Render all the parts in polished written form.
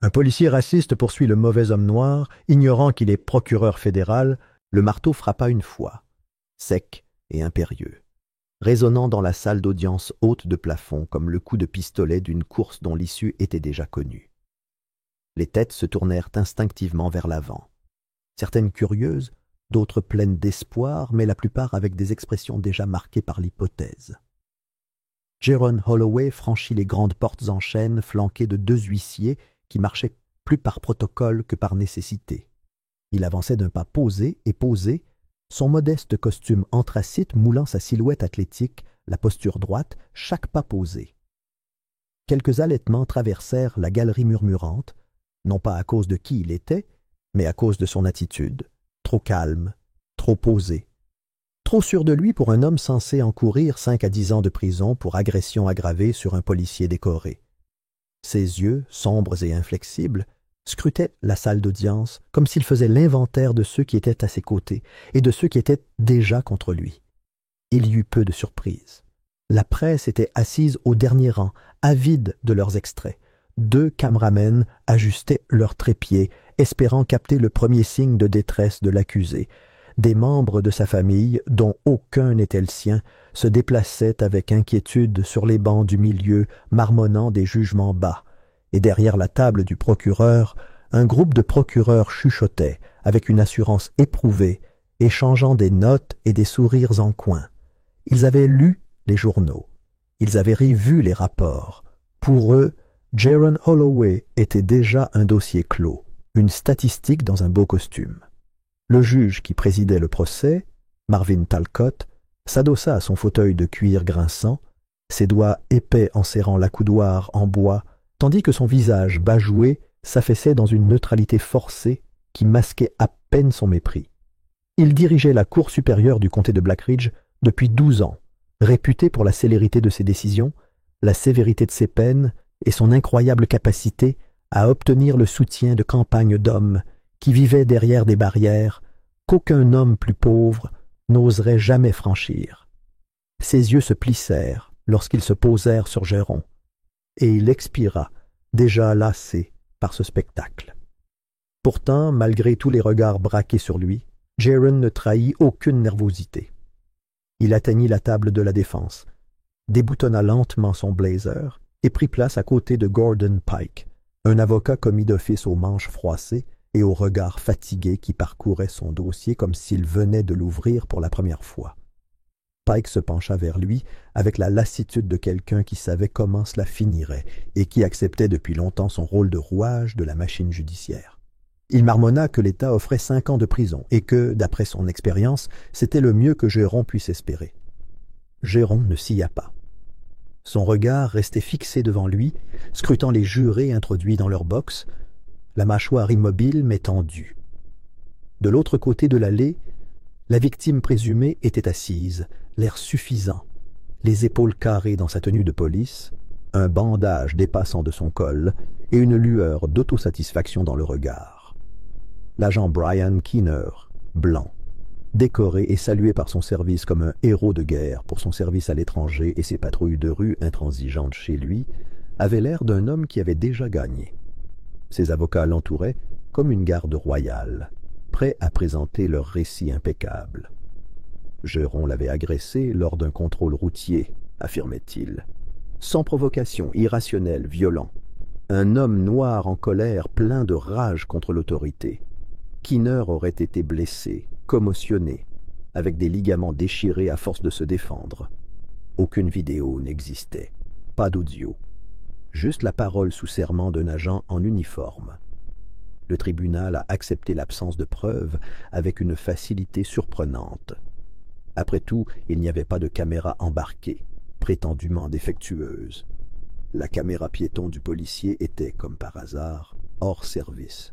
Un policier raciste poursuit le mauvais homme noir, ignorant qu'il est procureur fédéral. Le marteau frappa une fois, sec et impérieux, résonnant dans la salle d'audience haute de plafond comme le coup de pistolet d'une course dont l'issue était déjà connue. Les têtes se tournèrent instinctivement vers l'avant, certaines curieuses, d'autres pleines d'espoir, mais la plupart avec des expressions déjà marquées par l'hypothèse. Jaron Holloway franchit les grandes portes en chêne flanquées de 2 huissiers qui marchaient plus par protocole que par nécessité. Il avançait d'un pas posé et posé, son modeste costume anthracite moulant sa silhouette athlétique, la posture droite, chaque pas posé. Quelques allaitements traversèrent la galerie murmurante, non pas à cause de qui il était, mais à cause de son attitude, trop calme, trop posé, trop sûr de lui pour un homme censé encourir 5 à 10 ans de prison pour agression aggravée sur un policier décoré. Ses yeux, sombres et inflexibles, scrutaient la salle d'audience comme s'il faisait l'inventaire de ceux qui étaient à ses côtés et de ceux qui étaient déjà contre lui. Il y eut peu de surprises. La presse était assise au dernier rang, avide de leurs extraits. 2 caméramens ajustaient leurs trépieds, espérant capter le premier signe de détresse de l'accusé. Des membres de sa famille, dont aucun n'était le sien, se déplaçaient avec inquiétude sur les bancs du milieu, marmonnant des jugements bas. Et derrière la table du procureur, un groupe de procureurs chuchotait, avec une assurance éprouvée, échangeant des notes et des sourires en coin. Ils avaient lu les journaux. Ils avaient revu les rapports. Pour eux, Jaron Holloway était déjà un dossier clos, une statistique dans un beau costume. Le juge qui présidait le procès, Marvin Talcott, s'adossa à son fauteuil de cuir grinçant, ses doigts épais enserrant l'accoudoir en bois, tandis que son visage bajoué s'affaissait dans une neutralité forcée qui masquait à peine son mépris. Il dirigeait la Cour supérieure du comté de Blackridge depuis 12 ans, réputé pour la célérité de ses décisions, la sévérité de ses peines et son incroyable capacité à obtenir le soutien de campagnes d'hommes qui vivaient derrière des barrières qu'aucun homme plus pauvre n'oserait jamais franchir. Ses yeux se plissèrent lorsqu'ils se posèrent sur Jaron, et il expira, déjà lassé par ce spectacle. Pourtant, malgré tous les regards braqués sur lui, Jaron ne trahit aucune nervosité. Il atteignit la table de la défense, déboutonna lentement son blazer et prit place à côté de Gordon Pike, un avocat commis d'office aux manches froissées et au regard fatigué qui parcourait son dossier comme s'il venait de l'ouvrir pour la première fois. Pike se pencha vers lui avec la lassitude de quelqu'un qui savait comment cela finirait et qui acceptait depuis longtemps son rôle de rouage de la machine judiciaire. Il marmonna que l'État offrait 5 ans de prison et que, d'après son expérience, c'était le mieux que Jaron puisse espérer. Jaron ne sia pas. Son regard restait fixé devant lui, scrutant les jurés introduits dans leur box, la mâchoire immobile mais tendue. De l'autre côté de l'allée, la victime présumée était assise, l'air suffisant, les épaules carrées dans sa tenue de police, un bandage dépassant de son col et une lueur d'autosatisfaction dans le regard. L'agent Brian Keener, blanc, décoré et salué par son service comme un héros de guerre pour son service à l'étranger et ses patrouilles de rue intransigeantes chez lui, avait l'air d'un homme qui avait déjà gagné. Ses avocats l'entouraient comme une garde royale, prêts à présenter leur récit impeccable. Jaron l'avait agressé lors d'un contrôle routier, affirmait-il. Sans provocation, irrationnel, violent. Un homme noir en colère, plein de rage contre l'autorité. Keener aurait été blessé, commotionné, avec des ligaments déchirés à force de se défendre. Aucune vidéo n'existait, pas d'audio. Juste la parole sous serment d'un agent en uniforme. Le tribunal a accepté l'absence de preuves avec une facilité surprenante. Après tout, il n'y avait pas de caméra embarquée, prétendument défectueuse. La caméra piéton du policier était, comme par hasard, hors service.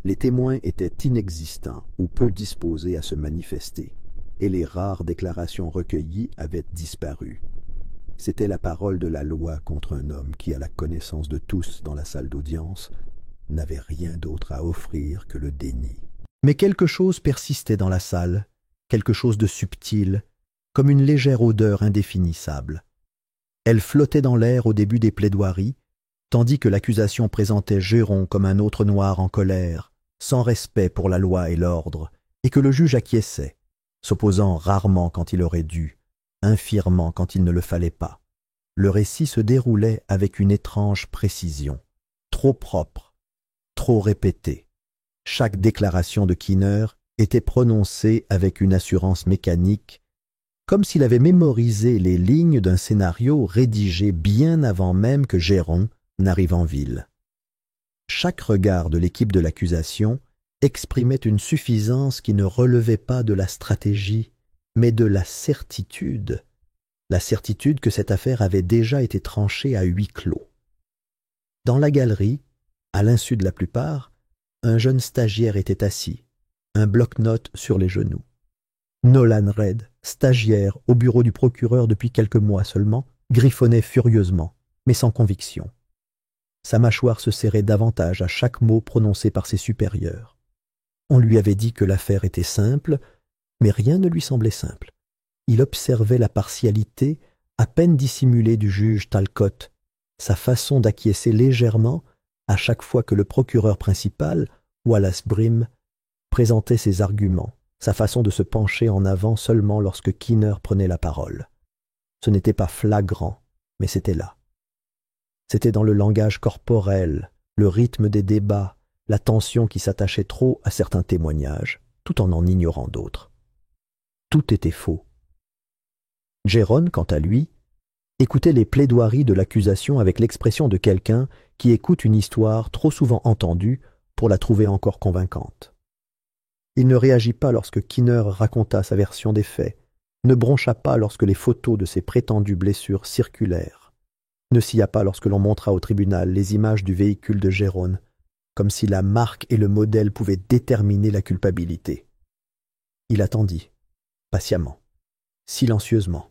Les témoins étaient inexistants ou peu disposés à se manifester, et les rares déclarations recueillies avaient disparu. C'était la parole de la loi contre un homme qui, à la connaissance de tous dans la salle d'audience, n'avait rien d'autre à offrir que le déni. Mais quelque chose persistait dans la salle, quelque chose de subtil, comme une légère odeur indéfinissable. Elle flottait dans l'air au début des plaidoiries, tandis que l'accusation présentait Géron comme un autre noir en colère, sans respect pour la loi et l'ordre, et que le juge acquiesçait, s'opposant rarement quand il aurait dû, infirmant quand il ne le fallait pas. Le récit se déroulait avec une étrange précision, trop propre, trop répétée. Chaque déclaration de Keener était prononcée avec une assurance mécanique, comme s'il avait mémorisé les lignes d'un scénario rédigé bien avant même que Géron n'arrive en ville. Chaque regard de l'équipe de l'accusation exprimait une suffisance qui ne relevait pas de la stratégie, mais de la certitude que cette affaire avait déjà été tranchée à huis clos. Dans la galerie, à l'insu de la plupart, un jeune stagiaire était assis, un bloc-notes sur les genoux. Nolan Reid, stagiaire au bureau du procureur depuis quelques mois seulement, griffonnait furieusement, mais sans conviction. Sa mâchoire se serrait davantage à chaque mot prononcé par ses supérieurs. On lui avait dit que l'affaire était simple, mais rien ne lui semblait simple. Il observait la partialité à peine dissimulée du juge Talcott, sa façon d'acquiescer légèrement à chaque fois que le procureur principal, Wallace Brim, présentait ses arguments, sa façon de se pencher en avant seulement lorsque Keener prenait la parole. Ce n'était pas flagrant, mais c'était là. C'était dans le langage corporel, le rythme des débats, la tension qui s'attachait trop à certains témoignages, tout en ignorant d'autres. Tout était faux. Géron, quant à lui, écoutait les plaidoiries de l'accusation avec l'expression de quelqu'un qui écoute une histoire trop souvent entendue pour la trouver encore convaincante. Il ne réagit pas lorsque Keener raconta sa version des faits, ne broncha pas lorsque les photos de ses prétendues blessures circulèrent, ne sia pas lorsque l'on montra au tribunal les images du véhicule de Géron, comme si la marque et le modèle pouvaient déterminer la culpabilité. Il attendit, patiemment, silencieusement,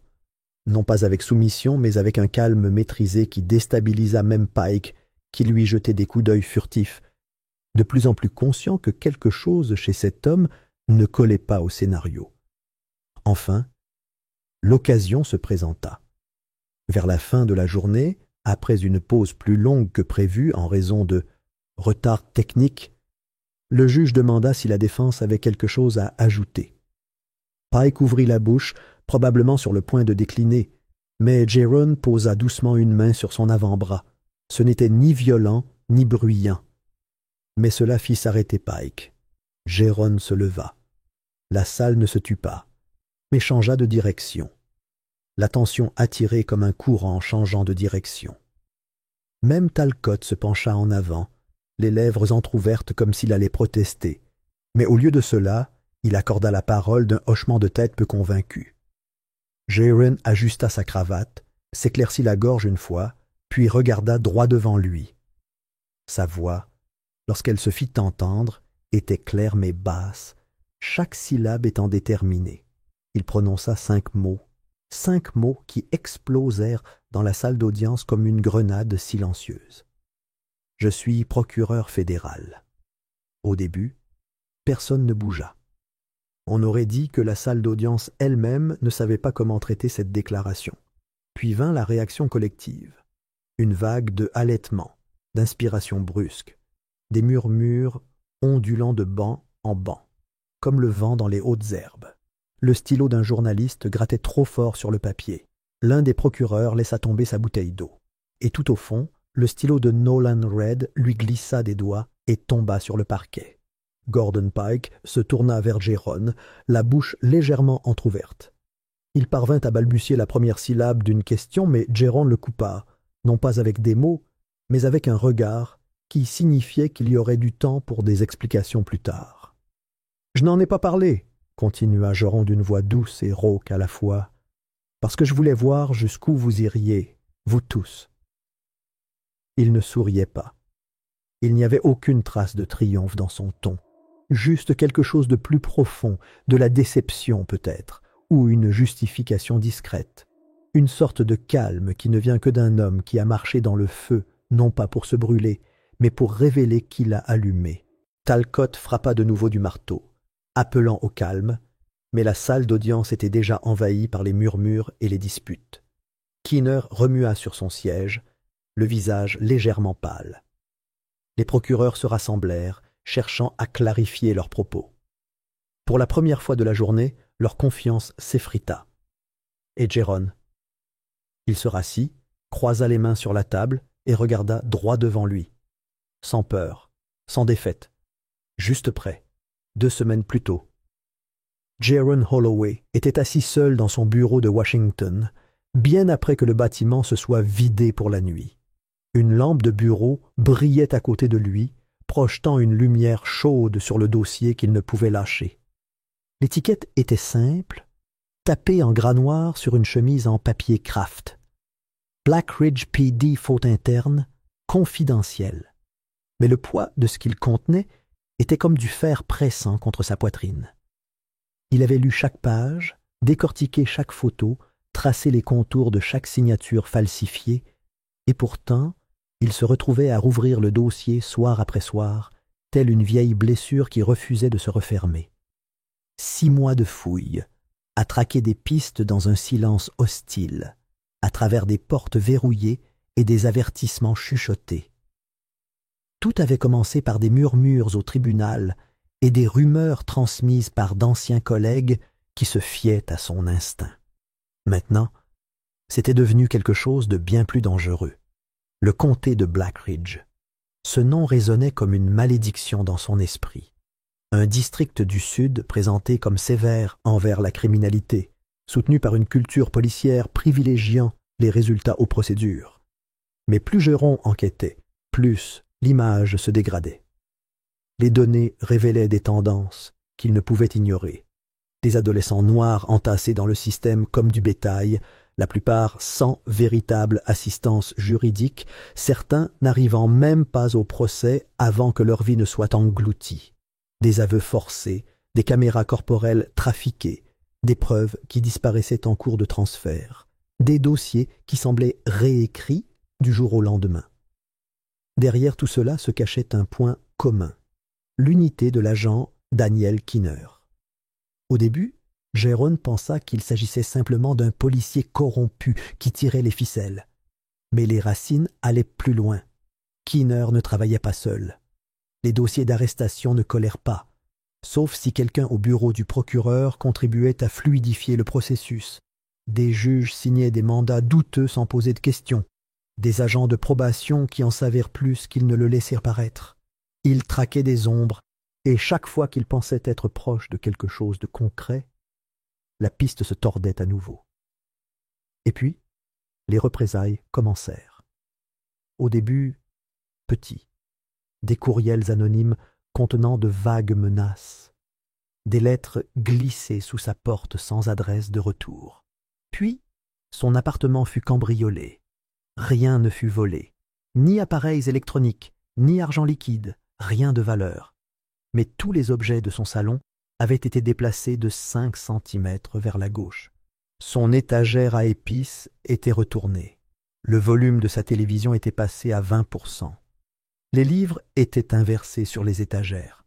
non pas avec soumission, mais avec un calme maîtrisé qui déstabilisa même Pike, qui lui jetait des coups d'œil furtifs, de plus en plus conscient que quelque chose chez cet homme ne collait pas au scénario. Enfin, l'occasion se présenta. Vers la fin de la journée, après une pause plus longue que prévu en raison de retard technique, le juge demanda si la défense avait quelque chose à ajouter. Pike ouvrit la bouche, probablement sur le point de décliner, mais Géron posa doucement une main sur son avant-bras. Ce n'était ni violent ni bruyant. Mais cela fit s'arrêter Pike. Géron se leva. La salle ne se tut pas, mais changea de direction. L'attention attirée comme un courant changeant de direction. Même Talcott se pencha en avant, les lèvres entr'ouvertes comme s'il allait protester, mais au lieu de cela, il accorda la parole d'un hochement de tête peu convaincu. Géron ajusta sa cravate, s'éclaircit la gorge une fois, puis regarda droit devant lui. Sa voix, lorsqu'elle se fit entendre, était claire mais basse, chaque syllabe étant déterminée. Il prononça 5 mots qui explosèrent dans la salle d'audience comme une grenade silencieuse. « Je suis procureur fédéral. » Au début, personne ne bougea. On aurait dit que la salle d'audience elle-même ne savait pas comment traiter cette déclaration. Puis vint la réaction collective. Une vague de halètements, d'inspiration brusque, des murmures ondulant de banc en banc, comme le vent dans les hautes herbes. Le stylo d'un journaliste grattait trop fort sur le papier. L'un des procureurs laissa tomber sa bouteille d'eau. Et tout au fond, le stylo de Nolan Reid lui glissa des doigts et tomba sur le parquet. Gordon Pike se tourna vers Géron, la bouche légèrement entr'ouverte. Il parvint à balbutier la première syllabe d'une question, mais Géron le coupa, non pas avec des mots, mais avec un regard qui signifiait qu'il y aurait du temps pour des explications plus tard. « Je n'en ai pas parlé, » continua Géron d'une voix douce et rauque à la fois, « parce que je voulais voir jusqu'où vous iriez, vous tous. » Il ne souriait pas. Il n'y avait aucune trace de triomphe dans son ton. Juste quelque chose de plus profond, de la déception peut-être, ou une justification discrète. Une sorte de calme qui ne vient que d'un homme qui a marché dans le feu, non pas pour se brûler, mais pour révéler qui l'a allumé. Talcott frappa de nouveau du marteau, appelant au calme, mais la salle d'audience était déjà envahie par les murmures et les disputes. Keener remua sur son siège, le visage légèrement pâle. Les procureurs se rassemblèrent, cherchant à clarifier leurs propos. Pour la première fois de la journée, leur confiance s'effrita. Et Jérôme? Il se rassit, croisa les mains sur la table et regarda droit devant lui. Sans peur, sans défaite, juste prêt, 2 semaines plus tôt. Jaron Holloway était assis seul dans son bureau de Washington, bien après que le bâtiment se soit vidé pour la nuit. Une lampe de bureau brillait à côté de lui, projetant une lumière chaude sur le dossier qu'il ne pouvait lâcher. L'étiquette était simple, tapée en gras noir sur une chemise en papier Kraft. Black Ridge PD faute interne, confidentiel. Mais le poids de ce qu'il contenait était comme du fer pressant contre sa poitrine. Il avait lu chaque page, décortiqué chaque photo, tracé les contours de chaque signature falsifiée, et pourtant, il se retrouvait à rouvrir le dossier soir après soir, telle une vieille blessure qui refusait de se refermer. 6 mois de fouilles, à traquer des pistes dans un silence hostile, à travers des portes verrouillées et des avertissements chuchotés. Tout avait commencé par des murmures au tribunal et des rumeurs transmises par d'anciens collègues qui se fiaient à son instinct. Maintenant, c'était devenu quelque chose de bien plus dangereux. Le comté de Black Ridge. Ce nom résonnait comme une malédiction dans son esprit. Un district du Sud présenté comme sévère envers la criminalité, soutenu par une culture policière privilégiant les résultats aux procédures. Mais plus Jérôme enquêtait, plus l'image se dégradait. Les données révélaient des tendances qu'il ne pouvait ignorer. Des adolescents noirs entassés dans le système comme du bétail, la plupart sans véritable assistance juridique, certains n'arrivant même pas au procès avant que leur vie ne soit engloutie. Des aveux forcés, des caméras corporelles trafiquées, des preuves qui disparaissaient en cours de transfert, des dossiers qui semblaient réécrits du jour au lendemain. Derrière tout cela se cachait un point commun, l'unité de l'agent Daniel Keener. Au début, Jérôme pensa qu'il s'agissait simplement d'un policier corrompu qui tirait les ficelles. Mais les racines allaient plus loin. Keener ne travaillait pas seul. Les dossiers d'arrestation ne collèrent pas, sauf si quelqu'un au bureau du procureur contribuait à fluidifier le processus. Des juges signaient des mandats douteux sans poser de questions. Des agents de probation qui en savèrent plus qu'ils ne le laissèrent paraître. Ils traquaient des ombres, et chaque fois qu'ils pensaient être proches de quelque chose de concret, la piste se tordait à nouveau. Et puis, les représailles commencèrent. Au début, petits, des courriels anonymes contenant de vagues menaces, des lettres glissées sous sa porte sans adresse de retour. Puis, son appartement fut cambriolé. Rien ne fut volé, ni appareils électroniques, ni argent liquide, rien de valeur. Mais tous les objets de son salon avaient été déplacés de 5 centimètres vers la gauche. Son étagère à épices était retournée. Le volume de sa télévision était passé à 20%. Les livres étaient inversés sur les étagères.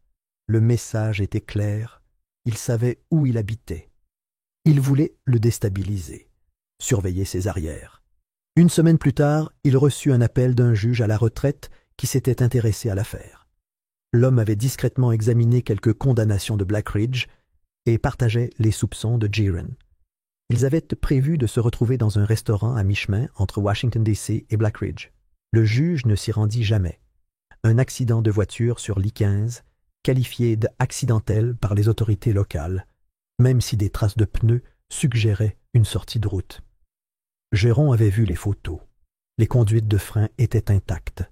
Le message était clair. Il savait où il habitait. Il voulait le déstabiliser, surveiller ses arrières. 1 semaine plus tard, il reçut un appel d'un juge à la retraite qui s'était intéressé à l'affaire. L'homme avait discrètement examiné quelques condamnations de Black Ridge et partageait les soupçons de Jérôme. Ils avaient prévu de se retrouver dans un restaurant à mi-chemin entre Washington, D.C. et Black Ridge. Le juge ne s'y rendit jamais. Un accident de voiture sur l'I-15, qualifié d'accidentel par les autorités locales, même si des traces de pneus suggéraient une sortie de route. Jérôme avait vu les photos. Les conduites de frein étaient intactes.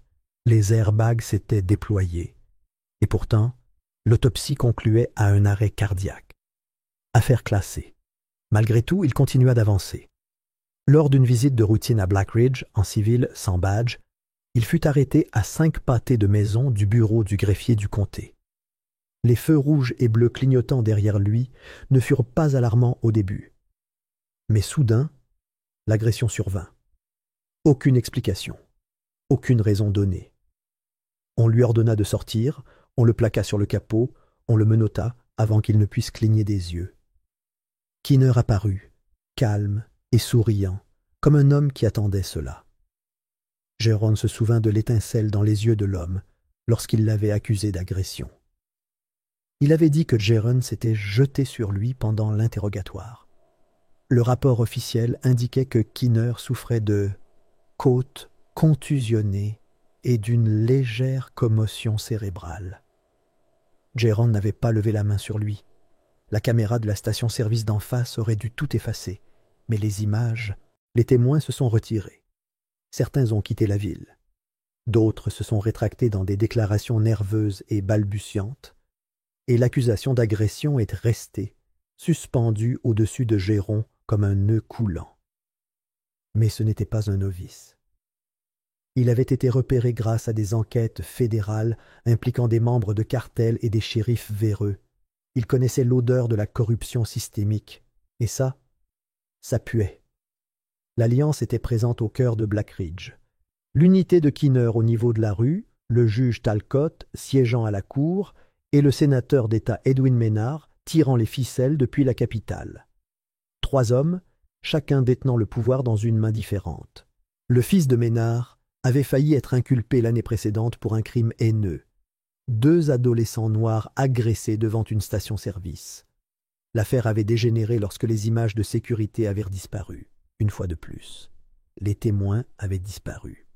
Les airbags s'étaient déployés. Et pourtant, l'autopsie concluait à un arrêt cardiaque. Affaire classée. Malgré tout, il continua d'avancer. Lors d'une visite de routine à Black Ridge, en civil, sans badge, il fut arrêté à 5 pâtés de maison du bureau du greffier du comté. Les feux rouges et bleus clignotant derrière lui ne furent pas alarmants au début. Mais soudain, l'agression survint. Aucune explication, aucune raison donnée. On lui ordonna de sortir, on le plaqua sur le capot, on le menotta avant qu'il ne puisse cligner des yeux. Keener apparut, calme et souriant, comme un homme qui attendait cela. Jérôme se souvint de l'étincelle dans les yeux de l'homme lorsqu'il l'avait accusé d'agression. Il avait dit que Jérôme s'était jeté sur lui pendant l'interrogatoire. Le rapport officiel indiquait que Keener souffrait de côte contusionnée et d'une légère commotion cérébrale. Jérôme n'avait pas levé la main sur lui. La caméra de la station-service d'en face aurait dû tout effacer, mais les images, les témoins se sont retirés. Certains ont quitté la ville. D'autres se sont rétractés dans des déclarations nerveuses et balbutiantes, et l'accusation d'agression est restée, suspendue au-dessus de Jérôme comme un nœud coulant. Mais ce n'était pas un novice. Il avait été repéré grâce à des enquêtes fédérales impliquant des membres de cartels et des shérifs véreux. Il connaissait l'odeur de la corruption systémique. Et ça puait. L'Alliance était présente au cœur de Black Ridge. L'unité de Keener au niveau de la rue, le juge Talcott siégeant à la cour et le sénateur d'État Edwin Maynard tirant les ficelles depuis la capitale. 3 hommes, chacun détenant le pouvoir dans une main différente. Le fils de Maynard avait failli être inculpé l'année précédente pour un crime haineux. 2 adolescents noirs agressés devant une station-service. L'affaire avait dégénéré lorsque les images de sécurité avaient disparu, une fois de plus. Les témoins avaient disparu.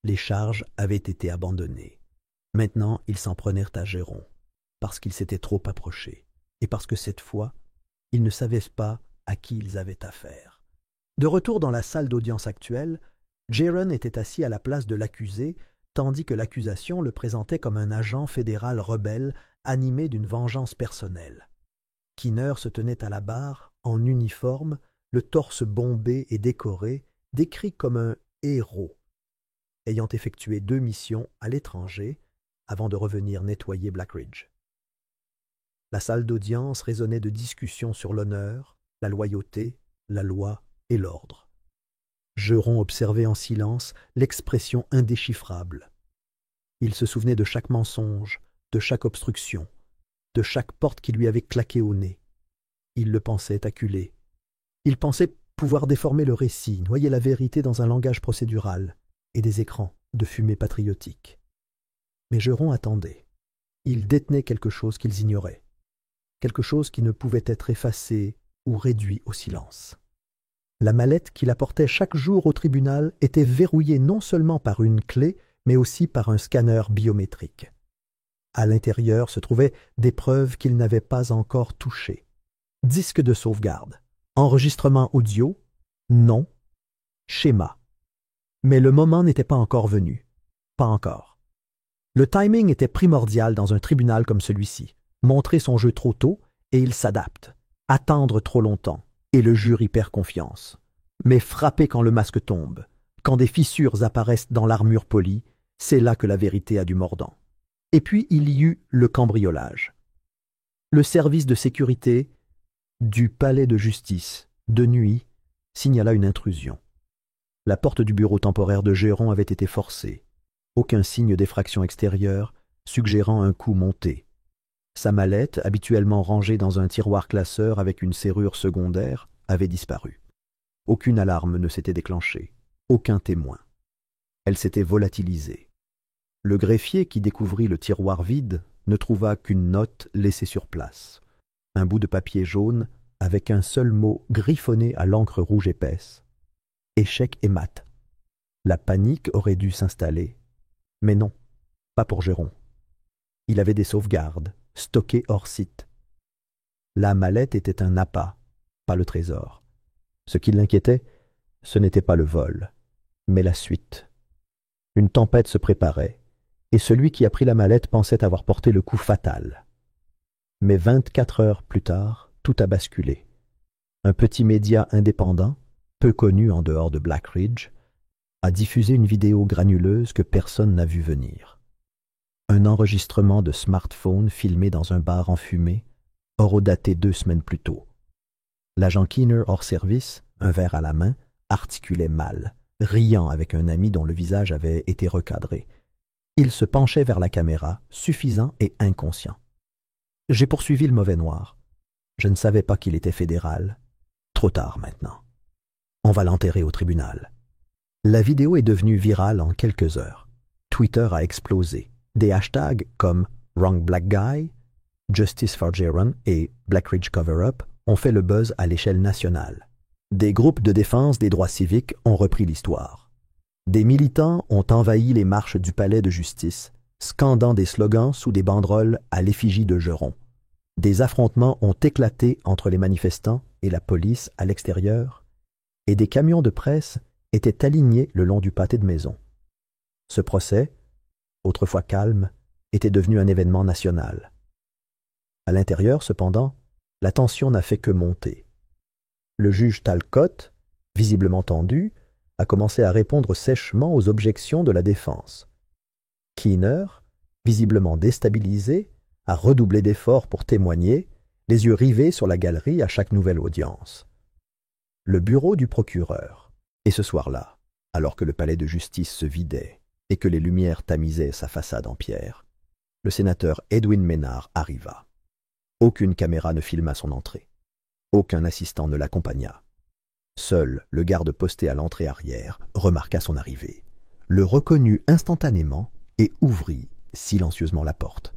Les charges avaient été abandonnées. Maintenant, ils s'en prenèrent à Jérôme, parce qu'ils s'étaient trop approchés, et parce que cette fois, ils ne savaient pas à qui ils avaient affaire. De retour dans la salle d'audience actuelle, Jérôme était assis à la place de l'accusé, tandis que l'accusation le présentait comme un agent fédéral rebelle animé d'une vengeance personnelle. Keener se tenait à la barre, en uniforme, le torse bombé et décoré, décrit comme un héros, ayant effectué 2 missions à l'étranger avant de revenir nettoyer Black Ridge. La salle d'audience résonnait de discussions sur l'honneur, la loyauté, la loi et l'ordre. Jérôme observait en silence l'expression indéchiffrable. Il se souvenait de chaque mensonge, de chaque obstruction, de chaque porte qui lui avait claqué au nez. Il le pensait acculé. Il pensait pouvoir déformer le récit, noyer la vérité dans un langage procédural et des écrans de fumée patriotique. Mais Jérôme attendait. Il détenait quelque chose qu'ils ignoraient, quelque chose qui ne pouvait être effacé ou réduit au silence. La mallette qu'il apportait chaque jour au tribunal était verrouillée non seulement par une clé, mais aussi par un scanner biométrique. À l'intérieur se trouvaient des preuves qu'il n'avait pas encore touchées. Disque de sauvegarde, enregistrement audio, nom, schéma. Mais le moment n'était pas encore venu. Pas encore. Le timing était primordial dans un tribunal comme celui-ci. Montrer son jeu trop tôt et il s'adapte. Attendre trop longtemps et le jury perd confiance. Mais frapper quand le masque tombe, quand des fissures apparaissent dans l'armure polie, c'est là que la vérité a du mordant. Et puis il y eut le cambriolage. Le service de sécurité du palais de justice, de nuit, signala une intrusion. La porte du bureau temporaire de Jérôme avait été forcée. Aucun signe d'effraction extérieure, suggérant un coup monté. Sa mallette, habituellement rangée dans un tiroir classeur avec une serrure secondaire, avait disparu. Aucune alarme ne s'était déclenchée, aucun témoin. Elle s'était volatilisée. Le greffier qui découvrit le tiroir vide ne trouva qu'une note laissée sur place. Un bout de papier jaune avec un seul mot griffonné à l'encre rouge épaisse. Échec et mat. La panique aurait dû s'installer. Mais non, pas pour Jérôme. Il avait des sauvegardes, stockées hors site. La mallette était un appât, pas le trésor. Ce qui l'inquiétait, ce n'était pas le vol, mais la suite. Une tempête se préparait, et celui qui a pris la mallette pensait avoir porté le coup fatal. Mais 24 heures plus tard, tout a basculé. Un petit média indépendant, peu connu en dehors de Black Ridge, a diffusé une vidéo granuleuse que personne n'a vu venir. Un enregistrement de smartphone filmé dans un bar enfumé, horodaté 2 semaines plus tôt. L'agent Keener hors service, un verre à la main, articulait mal, riant avec un ami dont le visage avait été recadré. Il se penchait vers la caméra, suffisant et inconscient. J'ai poursuivi le mauvais noir. Je ne savais pas qu'il était fédéral. Trop tard maintenant. On va l'enterrer au tribunal. La vidéo est devenue virale en quelques heures. Twitter a explosé. Des hashtags comme Wrong Black Guy, Justice for Jaron et Black Ridge Cover-Up ont fait le buzz à l'échelle nationale. Des groupes de défense des droits civiques ont repris l'histoire. Des militants ont envahi les marches du palais de justice, scandant des slogans sous des banderoles à l'effigie de Jaron. Des affrontements ont éclaté entre les manifestants et la police à l'extérieur, et des camions de presse étaient alignés le long du pâté de maison. Ce procès, autrefois calme, était devenu un événement national. À l'intérieur, cependant, la tension n'a fait que monter. Le juge Talcott, visiblement tendu, a commencé à répondre sèchement aux objections de la défense. Keener, visiblement déstabilisé, a redoublé d'efforts pour témoigner, les yeux rivés sur la galerie à chaque nouvelle audience. Le bureau du procureur, et ce soir-là, alors que le palais de justice se vidait et que les lumières tamisaient sa façade en pierre, le sénateur Edwin Ménard arriva. Aucune caméra ne filma son entrée. Aucun assistant ne l'accompagna. Seul le garde posté à l'entrée arrière remarqua son arrivée, le reconnut instantanément et ouvrit silencieusement la porte.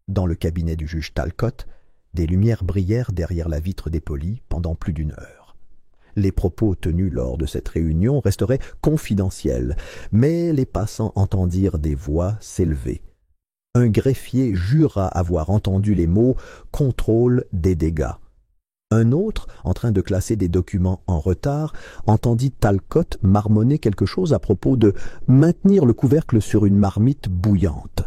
Dans le cabinet du juge Talcott, des lumières brillèrent derrière la vitre dépolie pendant plus d'une heure. Les propos tenus lors de cette réunion resteraient confidentiels, mais les passants entendirent des voix s'élever. Un greffier jura avoir entendu les mots « contrôle des dégâts ». Un autre, en train de classer des documents en retard, entendit Talcott marmonner quelque chose à propos de « maintenir le couvercle sur une marmite bouillante ».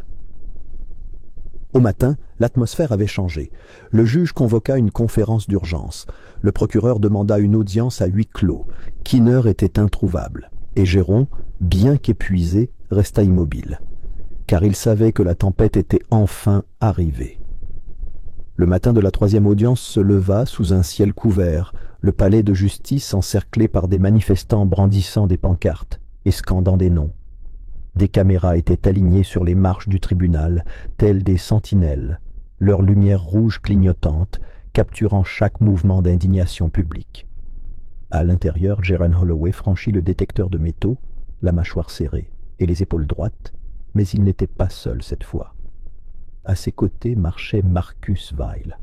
Au matin, l'atmosphère avait changé. Le juge convoqua une conférence d'urgence. Le procureur demanda une audience à huis clos. Keener était introuvable. Et Jaron, bien qu'épuisé, resta immobile. Car il savait que la tempête était enfin arrivée. Le matin de la troisième audience se leva sous un ciel couvert, le palais de justice encerclé par des manifestants brandissant des pancartes et scandant des noms. Des caméras étaient alignées sur les marches du tribunal, telles des sentinelles, leurs lumières rouges clignotantes, capturant chaque mouvement d'indignation publique. À l'intérieur, Jaron Holloway franchit le détecteur de métaux, la mâchoire serrée et les épaules droites, mais il n'était pas seul cette fois. À ses côtés marchait Marcus Weill,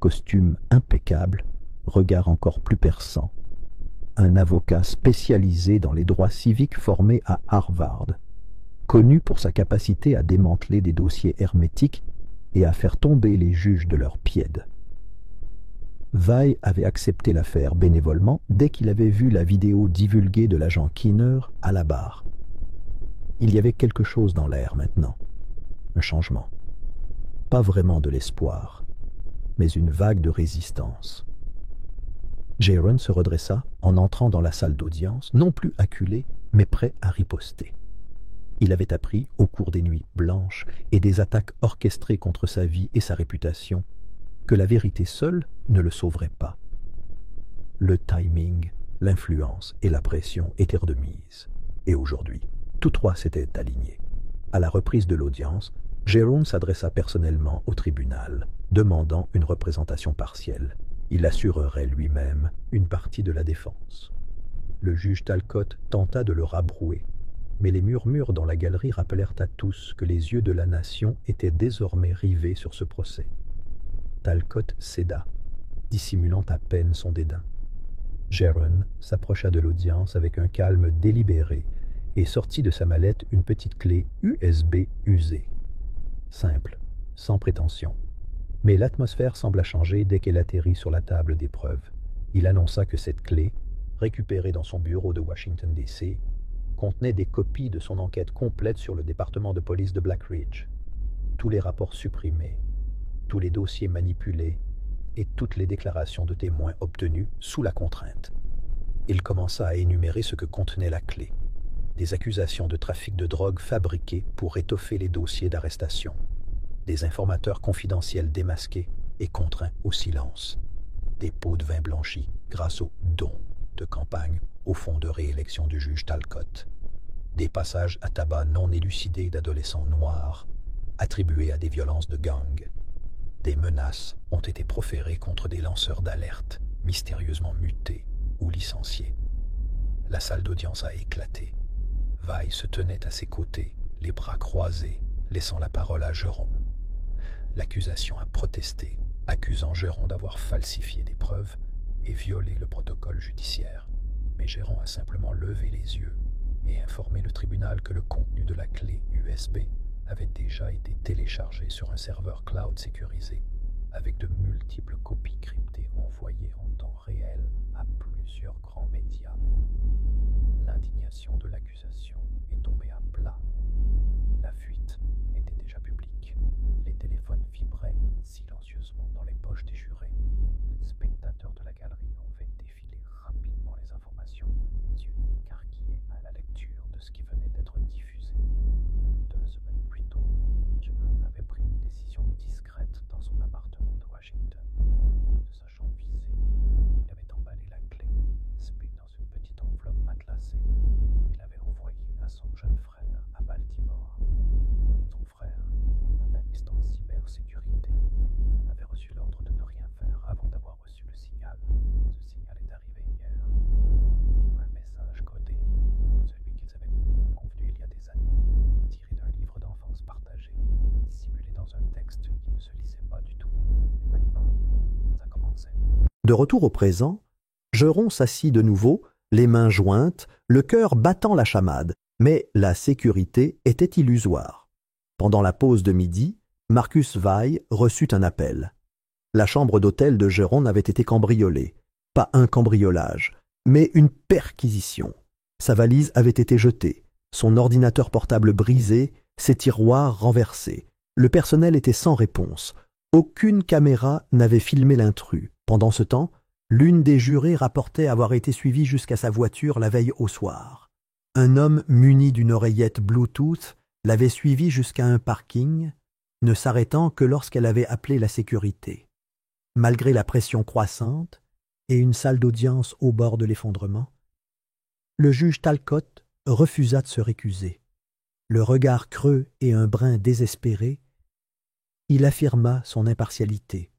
costume impeccable, regard encore plus perçant. Un avocat spécialisé dans les droits civiques formé à Harvard, connu pour sa capacité à démanteler des dossiers hermétiques et à faire tomber les juges de leurs pieds. Weill avait accepté l'affaire bénévolement dès qu'il avait vu la vidéo divulguée de l'agent Keener à la barre. Il y avait quelque chose dans l'air maintenant, un changement. Pas vraiment de l'espoir, mais une vague de résistance. Jaron se redressa en entrant dans la salle d'audience, non plus acculé, mais prêt à riposter. Il avait appris, au cours des nuits blanches et des attaques orchestrées contre sa vie et sa réputation, que la vérité seule ne le sauverait pas. Le timing, l'influence et la pression étaient de mise. Et aujourd'hui, tous trois s'étaient alignés. À la reprise de l'audience, Jaron s'adressa personnellement au tribunal, demandant une représentation partielle. Il assurerait lui-même une partie de la défense. Le juge Talcott tenta de le rabrouer, mais les murmures dans la galerie rappelèrent à tous que les yeux de la nation étaient désormais rivés sur ce procès. Talcott céda, dissimulant à peine son dédain. Jaron s'approcha de l'audience avec un calme délibéré et sortit de sa mallette une petite clé USB usée. Simple, sans prétention. Mais l'atmosphère sembla changer dès qu'elle atterrit sur la table des preuves. Il annonça que cette clé, récupérée dans son bureau de Washington, D.C., contenait des copies de son enquête complète sur le département de police de Black Ridge. Tous les rapports supprimés, tous les dossiers manipulés et toutes les déclarations de témoins obtenues sous la contrainte. Il commença à énumérer ce que contenait la clé. Des accusations de trafic de drogue fabriquées pour étoffer les dossiers d'arrestation. Des informateurs confidentiels démasqués et contraints au silence. Des pots de vin blanchis grâce aux dons de campagne au fonds de réélection du juge Talcott. Des passages à tabac non élucidés d'adolescents noirs attribués à des violences de gang. Des menaces ont été proférées contre des lanceurs d'alerte mystérieusement mutés ou licenciés. La salle d'audience a éclaté. Vaille se tenait à ses côtés, les bras croisés, laissant la parole à Geron. L'accusation a protesté, accusant Geron d'avoir falsifié des preuves et violé le protocole judiciaire. Mais Geron a simplement levé les yeux et informé le tribunal que le contenu de la clé USB avait déjà été téléchargé sur un serveur cloud sécurisé, avec de multiples copies cryptées envoyées en temps réel à plusieurs grands médias. L'indignation de l'accusation est tombée à plat. La fuite était déjà publique. Les téléphones vibraient silencieusement dans les poches des jurés. Les spectateurs de la galerie ont fait défiler rapidement les informations, les yeux écarquillés à la lecture de ce qui venait d'être diffusé. 2 semaines plus tôt, John avait pris une décision discrète dans son appartement de Washington. Ne sachant viser, il avait emballé la clé, spé dans une petite enveloppe matelassée. Il l'avait envoyée à son jeune frère à Baltimore. Son frère, un assistant cybersécurité, avait reçu l'ordre de ne rien faire avant d'avoir reçu le signal. Ce signal est arrivé hier. Un message codé, celui qu'ils avaient convenu il y a des années, tiré d'un livre d'enfance partagé, dissimulé dans un texte qui ne se lisait pas du tout. Et maintenant, ça commençait. De retour au présent, Geron s'assit de nouveau, les mains jointes, le cœur battant la chamade, mais la sécurité était illusoire. Pendant la pause de midi, Marcus Vaille reçut un appel. La chambre d'hôtel de Geron avait été cambriolée. Pas un cambriolage, mais une perquisition. Sa valise avait été jetée, son ordinateur portable brisé, ses tiroirs renversés. Le personnel était sans réponse. Aucune caméra n'avait filmé l'intrus. Pendant ce temps, l'une des jurées rapportait avoir été suivie jusqu'à sa voiture la veille au soir. Un homme muni d'une oreillette Bluetooth l'avait suivie jusqu'à un parking, ne s'arrêtant que lorsqu'elle avait appelé la sécurité. Malgré la pression croissante et une salle d'audience au bord de l'effondrement, le juge Talcott refusa de se récuser. Le regard creux et un brin désespéré, il affirma son impartialité.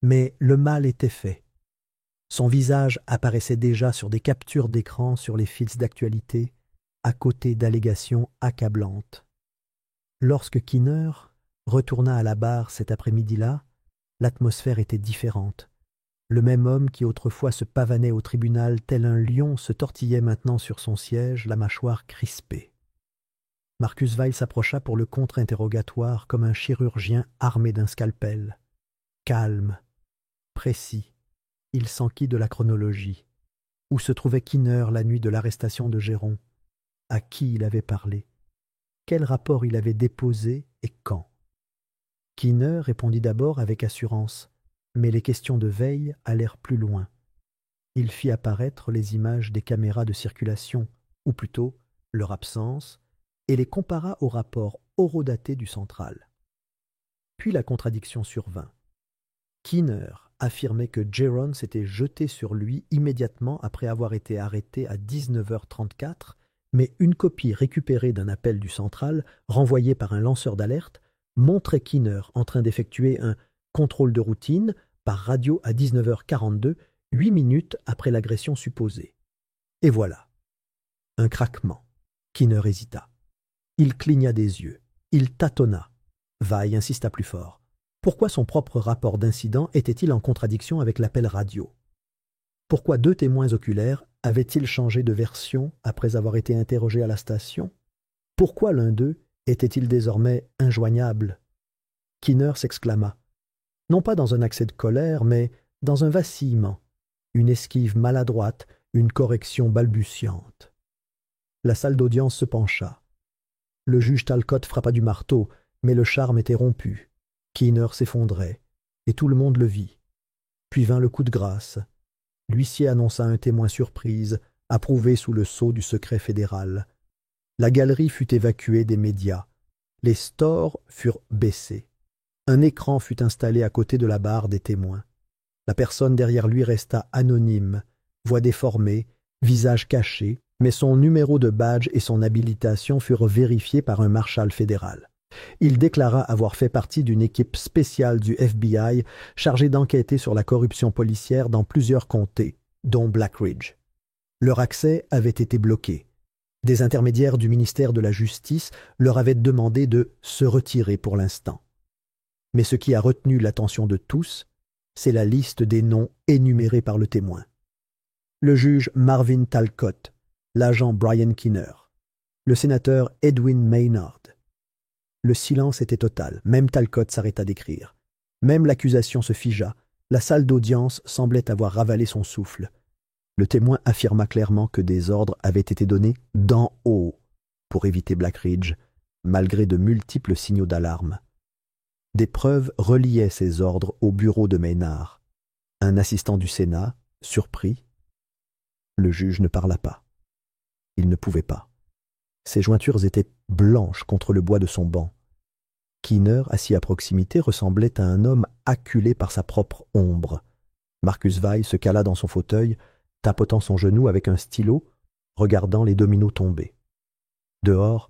Mais le mal était fait. Son visage apparaissait déjà sur des captures d'écran sur les fils d'actualité, à côté d'allégations accablantes. Lorsque Keener retourna à la barre cet après-midi-là, l'atmosphère était différente. Le même homme qui autrefois se pavanait au tribunal tel un lion se tortillait maintenant sur son siège, la mâchoire crispée. Marcus Vaille s'approcha pour le contre-interrogatoire comme un chirurgien armé d'un scalpel. Calme, précis, il s'enquit de la chronologie. Où se trouvait Keener la nuit de l'arrestation de Geron? À qui il avait parlé? Quel rapport il avait déposé et quand? Keener répondit d'abord avec assurance, mais les questions de Veille allèrent plus loin. Il fit apparaître les images des caméras de circulation, ou plutôt leur absence, et les compara au rapport horodaté du central. Puis la contradiction survint. Keener affirmait que Geron s'était jeté sur lui immédiatement après avoir été arrêté à 19h34, mais une copie récupérée d'un appel du central, renvoyé par un lanceur d'alerte, montrait Keener en train d'effectuer un contrôle de routine par radio à 19h42, 8 minutes après l'agression supposée. Et voilà. Un craquement. Keener hésita. Il cligna des yeux. Il tâtonna. Vaille insista plus fort. Pourquoi son propre rapport d'incident était-il en contradiction avec l'appel radio? Pourquoi 2 témoins oculaires avaient-ils changé de version après avoir été interrogés à la station? Pourquoi l'un d'eux était-il désormais injoignable? Keener s'exclama, non pas dans un accès de colère, mais dans un vacillement, une esquive maladroite, une correction balbutiante. La salle d'audience se pencha. Le juge Talcott frappa du marteau, mais le charme était rompu. Keener s'effondrait, et tout le monde le vit. Puis vint le coup de grâce. L'huissier annonça un témoin surprise, approuvé sous le sceau du secret fédéral. La galerie fut évacuée des médias. Les stores furent baissés. Un écran fut installé à côté de la barre des témoins. La personne derrière lui resta anonyme, voix déformée, visage caché, mais son numéro de badge et son habilitation furent vérifiés par un marshal fédéral. Il déclara avoir fait partie d'une équipe spéciale du FBI chargée d'enquêter sur la corruption policière dans plusieurs comtés, dont Black Ridge. Leur accès avait été bloqué. Des intermédiaires du ministère de la Justice leur avaient demandé de se retirer pour l'instant. Mais ce qui a retenu l'attention de tous, c'est la liste des noms énumérés par le témoin. Le juge Marvin Talcott, l'agent Brian Kinner, le sénateur Edwin Maynard. Le silence était total, même Talcott s'arrêta d'écrire. Même l'accusation se figea, la salle d'audience semblait avoir ravalé son souffle. Le témoin affirma clairement que des ordres avaient été donnés d'en haut pour éviter Blackridge, malgré de multiples signaux d'alarme. Des preuves reliaient ces ordres au bureau de Maynard. Un assistant du Sénat, surpris. Le juge ne parla pas. Il ne pouvait pas. Ses jointures étaient blanches contre le bois de son banc. Kinner, assis à proximité, ressemblait à un homme acculé par sa propre ombre. Marcus Weill se cala dans son fauteuil, tapotant son genou avec un stylo, regardant les dominos tomber. Dehors,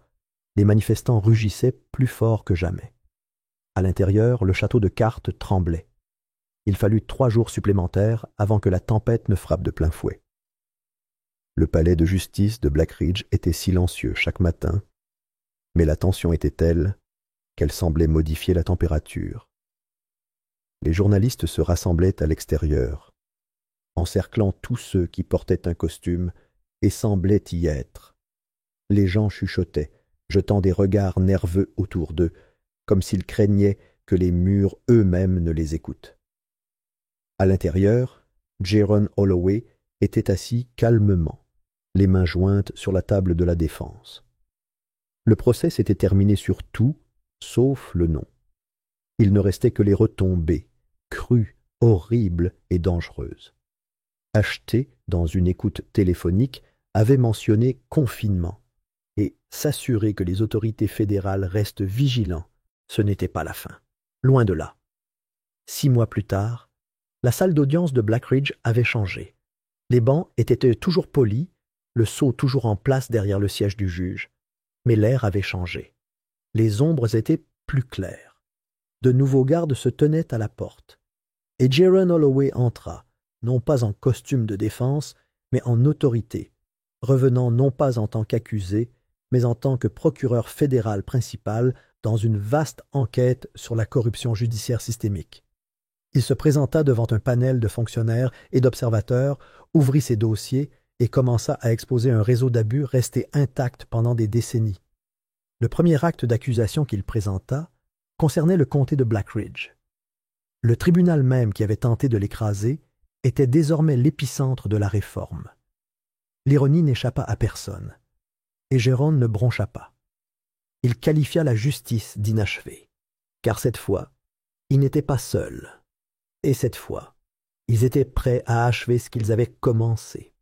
les manifestants rugissaient plus fort que jamais. À l'intérieur, le château de cartes tremblait. Il fallut 3 jours supplémentaires avant que la tempête ne frappe de plein fouet. Le palais de justice de Blackridge était silencieux chaque matin, mais la tension était telle qu'elle semblait modifier la température. Les journalistes se rassemblaient à l'extérieur, encerclant tous ceux qui portaient un costume et semblaient y être. Les gens chuchotaient, jetant des regards nerveux autour d'eux, comme s'ils craignaient que les murs eux-mêmes ne les écoutent. À l'intérieur, Jaron Holloway était assis calmement, les mains jointes sur la table de la défense. Le procès s'était terminé sur tout, sauf le nom. Il ne restait que les retombées, crues, horribles et dangereuses. Acheté dans une écoute téléphonique, avait mentionné confinement, et s'assurer que les autorités fédérales restent vigilants, ce n'était pas la fin. Loin de là. 6 mois plus tard, la salle d'audience de Blackridge avait changé. Les bancs étaient toujours polis, le sceau toujours en place derrière le siège du juge. Mais l'air avait changé. Les ombres étaient plus claires. De nouveaux gardes se tenaient à la porte. Et Jaron Holloway entra, non pas en costume de défense, mais en autorité, revenant non pas en tant qu'accusé, mais en tant que procureur fédéral principal dans une vaste enquête sur la corruption judiciaire systémique. Il se présenta devant un panel de fonctionnaires et d'observateurs, ouvrit ses dossiers et commença à exposer un réseau d'abus resté intact pendant des décennies. Le premier acte d'accusation qu'il présenta concernait le comté de Blackridge. Le tribunal même qui avait tenté de l'écraser était désormais l'épicentre de la réforme. L'ironie n'échappa à personne, et Jérôme ne broncha pas. Il qualifia la justice d'inachevée, car cette fois, ils n'étaient pas seuls, et cette fois, ils étaient prêts à achever ce qu'ils avaient commencé.